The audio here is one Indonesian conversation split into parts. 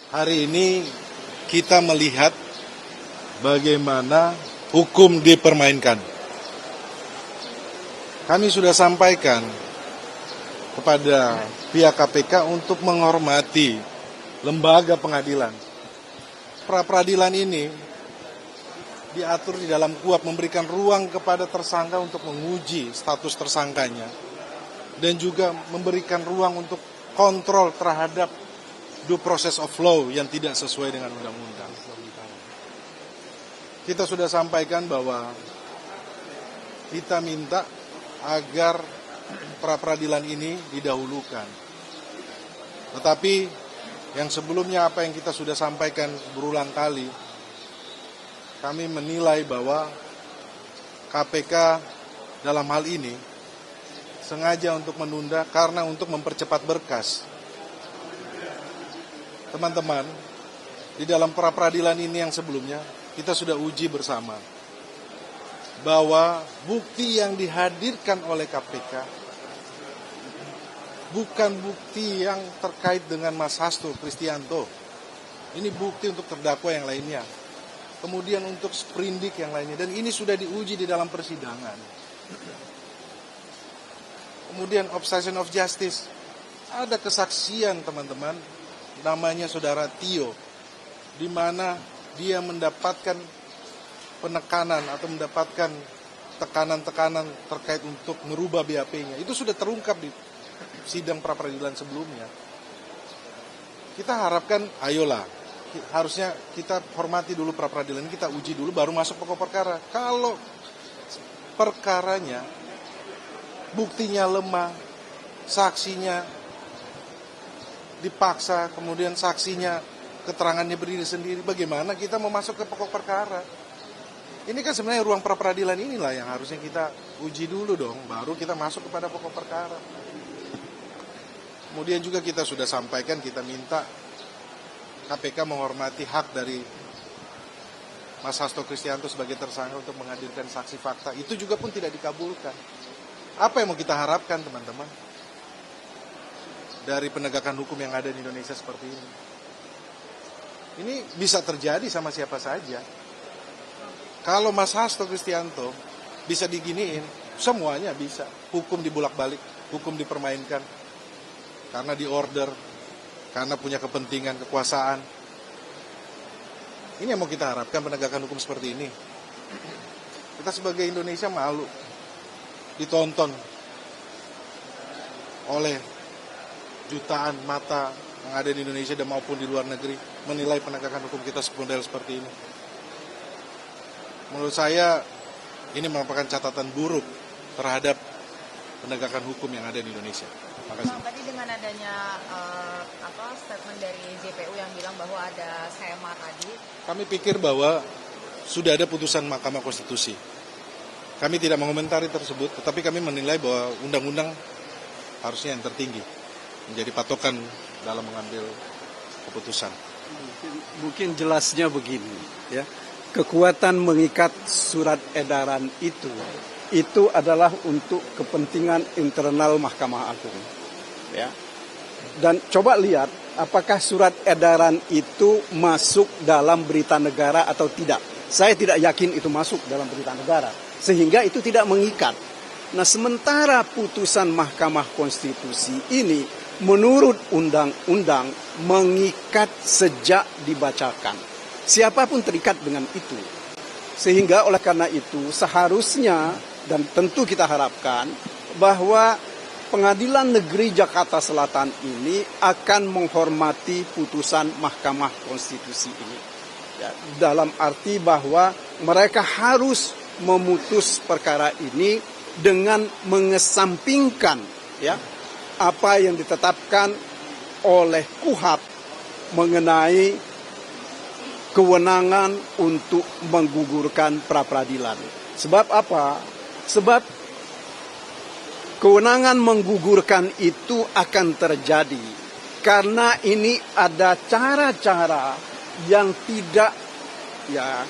Hari ini kita melihat bagaimana hukum dipermainkan. Kami sudah sampaikan kepada pihak KPK untuk menghormati lembaga pengadilan. Pra-peradilan ini diatur di dalam KUHP memberikan ruang kepada tersangka untuk menguji status tersangkanya dan juga memberikan ruang untuk kontrol terhadap due process of law yang tidak sesuai dengan undang-undang. Kita sudah sampaikan bahwa kita minta agar pra-peradilan ini didahulukan. Tetapi yang sebelumnya apa yang kita sudah sampaikan berulang kali, kami menilai bahwa KPK dalam hal ini sengaja untuk menunda karena untuk mempercepat berkas. Teman-teman, di dalam pra-peradilan ini yang sebelumnya, kita sudah uji bersama bahwa bukti yang dihadirkan oleh KPK bukan bukti yang terkait dengan Mas Hasto Kristianto. Ini bukti untuk terdakwa yang lainnya. Kemudian untuk sprindik yang lainnya. Dan ini sudah diuji di dalam persidangan. Kemudian obstruction of justice. Ada kesaksian teman-teman, namanya saudara Tio, di mana dia mendapatkan penekanan atau mendapatkan tekanan-tekanan terkait untuk merubah BAP-nya. Itu sudah terungkap di sidang pra-peradilan sebelumnya. Kita harapkan, ayolah, harusnya kita hormati dulu pra-peradilan, kita uji dulu, baru masuk pokok perkara. Kalau perkaranya, buktinya lemah, saksinya dipaksa, kemudian saksinya keterangannya berdiri sendiri, bagaimana kita mau masuk ke pokok perkara? Ini kan sebenarnya ruang pra-peradilan inilah yang harusnya kita uji dulu dong, baru kita masuk kepada pokok perkara. Kemudian juga kita sudah sampaikan, kita minta KPK menghormati hak dari Mas Hasto Kristianto sebagai tersangka untuk menghadirkan saksi fakta. Itu juga pun tidak dikabulkan. Apa yang mau kita harapkan teman-teman dari penegakan hukum yang ada di Indonesia seperti ini? Ini bisa terjadi sama siapa saja. Kalau Mas Hasto Kristianto bisa diginiin, semuanya bisa. Hukum dibulak-balik, hukum dipermainkan. Karena diorder, karena punya kepentingan, kekuasaan. Ini yang mau kita harapkan penegakan hukum seperti ini. Kita sebagai Indonesia malu ditonton oleh jutaan mata yang ada di Indonesia dan maupun di luar negeri menilai penegakan hukum kita model seperti ini. Menurut saya ini merupakan catatan buruk terhadap penegakan hukum yang ada di Indonesia. Makasih. Tadi dengan adanya statement dari JPU yang bilang bahwa ada sema tadi, kami pikir bahwa sudah ada putusan Mahkamah Konstitusi. Kami tidak mengomentari tersebut, tetapi kami menilai bahwa undang-undang harusnya yang tertinggi menjadi patokan dalam mengambil keputusan. Mungkin jelasnya begini, ya. Kekuatan mengikat surat edaran itu adalah untuk kepentingan internal Mahkamah Agung, ya. Dan coba lihat apakah surat edaran itu masuk dalam berita negara atau tidak. Saya tidak yakin itu masuk dalam berita negara, sehingga itu tidak mengikat. Nah, sementara putusan Mahkamah Konstitusi ini menurut undang-undang mengikat sejak dibacakan. Siapapun terikat dengan itu. Sehingga oleh karena itu seharusnya dan tentu kita harapkan bahwa Pengadilan Negeri Jakarta Selatan ini akan menghormati putusan Mahkamah Konstitusi ini. Ya, dalam arti bahwa mereka harus memutus perkara ini dengan mengesampingkan, ya, apa yang ditetapkan oleh KUHP mengenai kewenangan untuk menggugurkan pra-peradilan. Sebab apa? Sebab kewenangan menggugurkan itu akan terjadi karena ini ada cara-cara yang tidak, ya,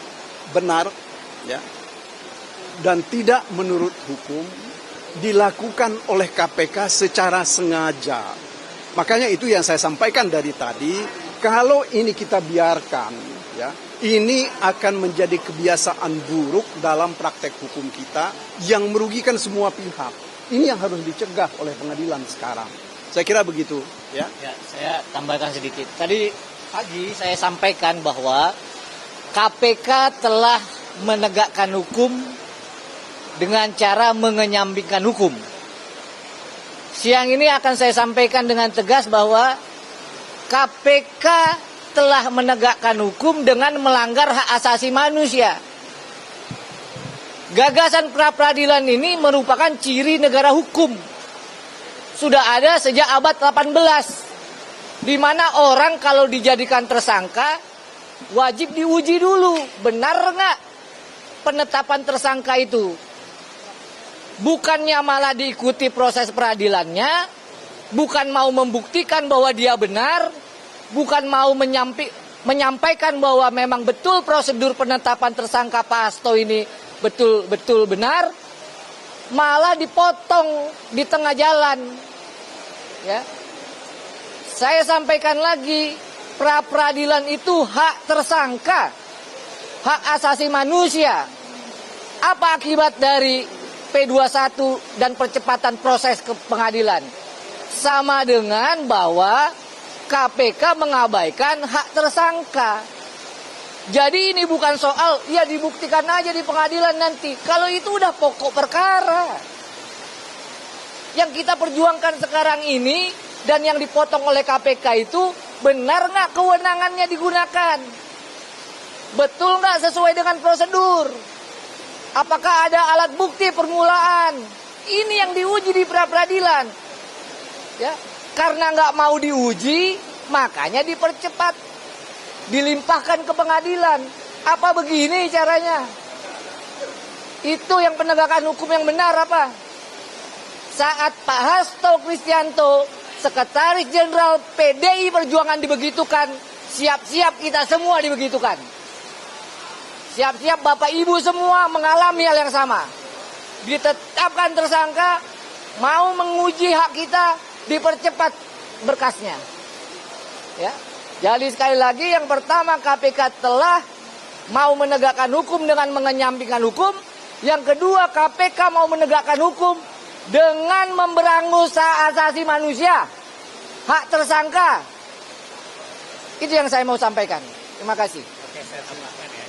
benar, ya, dan tidak menurut hukum dilakukan oleh KPK secara sengaja. Makanya itu yang saya sampaikan dari tadi, kalau ini kita biarkan, ya, ini akan menjadi kebiasaan buruk dalam praktek hukum kita yang merugikan semua pihak. Ini yang harus dicegah oleh pengadilan sekarang. Saya kira begitu, ya. Ya, saya tambahkan sedikit. Tadi pagi saya sampaikan bahwa KPK telah menegakkan hukum dengan cara mengenyambingkan hukum. Siang ini akan saya sampaikan dengan tegas bahwa KPK telah menegakkan hukum dengan melanggar hak asasi manusia. Gagasan pra-peradilan ini merupakan ciri negara hukum. Sudah ada sejak abad 18. Di mana orang kalau dijadikan tersangka wajib diuji dulu, benar nggak penetapan tersangka itu. Bukannya malah diikuti proses peradilannya, bukan mau membuktikan bahwa dia benar, bukan mau menyampaikan bahwa memang betul prosedur penetapan tersangka Pak Hasto ini betul-betul benar, malah dipotong di tengah jalan. Ya. Saya sampaikan lagi, pra-peradilan itu hak tersangka, hak asasi manusia. Apa akibat dari P21 dan percepatan proses ke pengadilan? Sama dengan bahwa KPK mengabaikan hak tersangka. Jadi ini bukan soal, ya dibuktikan aja di pengadilan nanti. Kalau itu udah pokok perkara. Yang kita perjuangkan sekarang ini dan yang dipotong oleh KPK itu, benar nggak kewenangannya digunakan? Betul nggak sesuai dengan prosedur? Apakah ada alat bukti permulaan? Ini yang diuji di pra-peradilan. Ya, karena nggak mau diuji, makanya dipercepat, dilimpahkan ke pengadilan. Apa begini caranya? Itu yang penegakan hukum yang benar apa? Saat Pak Hasto Kristianto, Sekretaris Jenderal PDI Perjuangan dibegitukan, siap-siap kita semua dibegitukan. Siap-siap Bapak Ibu semua mengalami hal yang sama. Ditetapkan tersangka, mau menguji hak kita, dipercepat berkasnya. Ya. Jadi sekali lagi, yang pertama KPK telah mau menegakkan hukum dengan mengenyambingkan hukum. Yang kedua, KPK mau menegakkan hukum dengan memberangus hak asasi manusia, hak tersangka. Itu yang saya mau sampaikan. Terima kasih. Oke, saya tambahkan ya.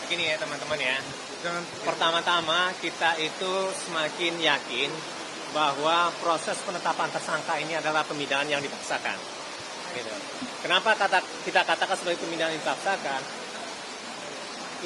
Begini ya teman-teman ya. Pertama-tama kita itu semakin yakin bahwa proses penetapan tersangka ini adalah pemidanaan yang dipaksakan. Gitu. Kenapa kita katakan sebagai pemidanaan yang dipaksakan?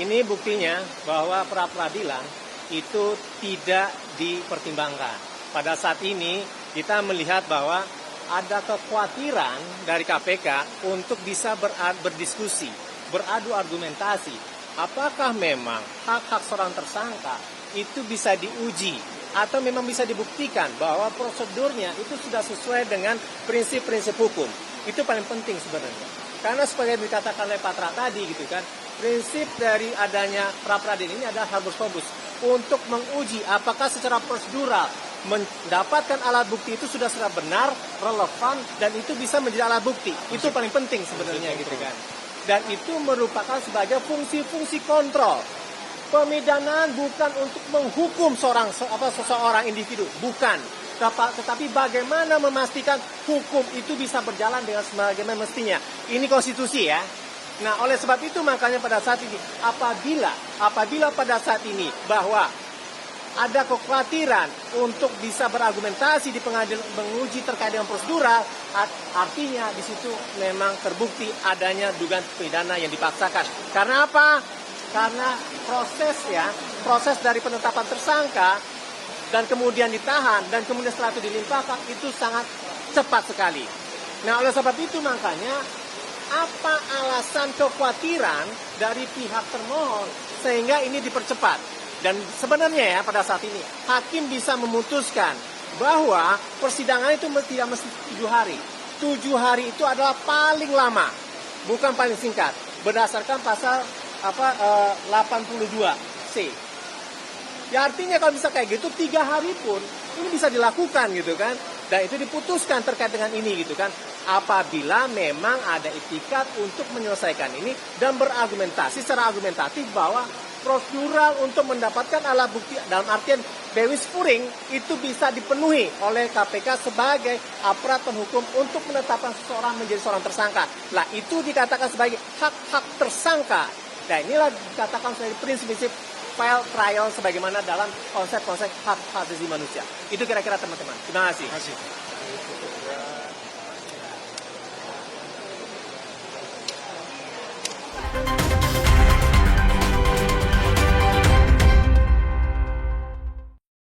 Ini buktinya bahwa pra-peradilan itu tidak dipertimbangkan. Pada saat ini kita melihat bahwa ada kekhawatiran dari KPK untuk bisa berdiskusi, beradu argumentasi. Apakah memang hak-hak seorang tersangka itu bisa diuji atau memang bisa dibuktikan bahwa prosedurnya itu sudah sesuai dengan prinsip-prinsip hukum. Itu paling penting sebenarnya. Karena sebagai dikatakan oleh Patra tadi gitu kan, prinsip dari adanya pra-peradilan ini adalah habeas corpus untuk menguji apakah secara prosedural mendapatkan alat bukti itu sudah benar, relevan, dan itu bisa menjadi alat bukti. Itu paling penting sebenarnya gitu kan. Dan itu merupakan sebagai fungsi-fungsi kontrol. Pemidanaan bukan untuk menghukum seseorang individu, bukan. Tetapi bagaimana memastikan hukum itu bisa berjalan dengan sebagaimana mestinya. Ini konstitusi ya. Nah, oleh sebab itu makanya pada saat ini, apabila pada saat ini bahwa ada kekhawatiran untuk bisa berargumentasi di pengadilan menguji terkait dengan prosedural, artinya di situ memang terbukti adanya dugaan pidana yang dipaksakan. Karena apa? Karena proses dari penetapan tersangka dan kemudian ditahan dan kemudian setelah itu dilimpahkan itu sangat cepat sekali. Nah, oleh sebab itu makanya apa alasan kekhawatiran dari pihak termohon sehingga ini dipercepat? Dan sebenarnya ya pada saat ini hakim bisa memutuskan bahwa persidangan itu tidak mesti 7 hari. 7 hari itu adalah paling lama, bukan paling singkat. Berdasarkan pasal 82C. Ya artinya kalau bisa kayak gitu 3 hari pun ini bisa dilakukan gitu kan. Dan itu diputuskan terkait dengan ini gitu kan. Apabila memang ada itikat untuk menyelesaikan ini dan berargumentasi secara argumentatif bahwa prosedural untuk mendapatkan alat bukti dalam artian Dewi Spuring itu bisa dipenuhi oleh KPK sebagai aparat penhukum untuk menetapkan seseorang menjadi seorang tersangka. Lah itu dikatakan sebagai hak-hak tersangka. Dan inilah dikatakan sebagai prinsip-prinsip fair trial sebagaimana dalam konsep-konsep hak asasi manusia. Itu kira-kira teman-teman. Terima kasih.